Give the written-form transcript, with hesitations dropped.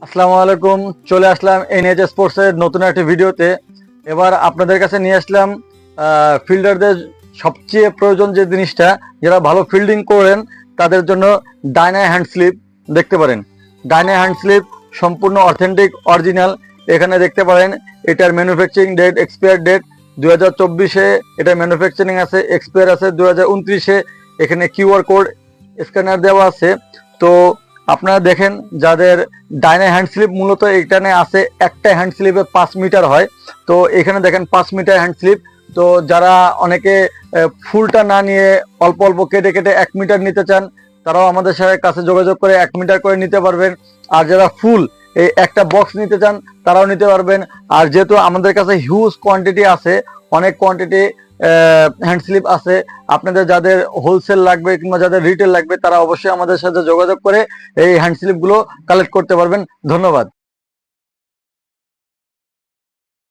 আসসালামু আলাইকুম। চলে আসলাম এনএইচ স্পোর্টস এর নতুন একটা ভিডিওতে। এবার আপনাদের কাছে নিয়ে আসলাম ফিল্ডারদের সবচেয়ে প্রয়োজন যে জিনিসটা, যারা ভালো ফিল্ডিং করেন তাদের জন্য ডাইনা হ্যান্ড স্লিপ দেখতে পারেন। ডাইনা হ্যান্ড স্লিপ সম্পূর্ণ অথেন্টিক অরিজিনাল। এখানে দেখতে পারেন এটার ম্যানুফ্যাকচারিং ডেট, এক্সপায়ার ডেট 2024-এ এটা ম্যানুফ্যাকচারিং আছে, এক্সপায়ার আছে 2029-এ। এখানে কিউআর কোড স্ক্যানার দেওয়া আছে। তো আপনারা দেখেন, যাদের ডাইনে হ্যান্ড স্লিপ মূলত এখানে আছে, একটা হ্যান্ড স্লিপে 5 মিটার হয়। তো এখানে দেখেন 5 মিটার হ্যান্ড স্লিপ। তো যারা অনেকে ফুলটা না নিয়ে অল্প অল্প কেটে কেটে 1 মিটার নিতে চান, তারাও আমাদের সাথে কাছে যোগাযোগ করে 1 মিটার করে নিতে পারবেন। আর যারা ফুল এই একটা বক্স নিতে চান তারাও নিতে পারবেন। আর যেহেতু আমাদের কাছে হিউজ কোয়ান্টিটি আছে, অনেক কোয়ান্টিটি হ্যান্ড স্লিপ আছে, আপনাদের যাদের হোলসেল লাগবে কিংবা যাদের রিটেল লাগবে তারা অবশ্যই আমাদের সাথে যোগাযোগ করে এই হ্যান্ড স্লিপ গুলো কালেক্ট করতে পারবেন। ধন্যবাদ।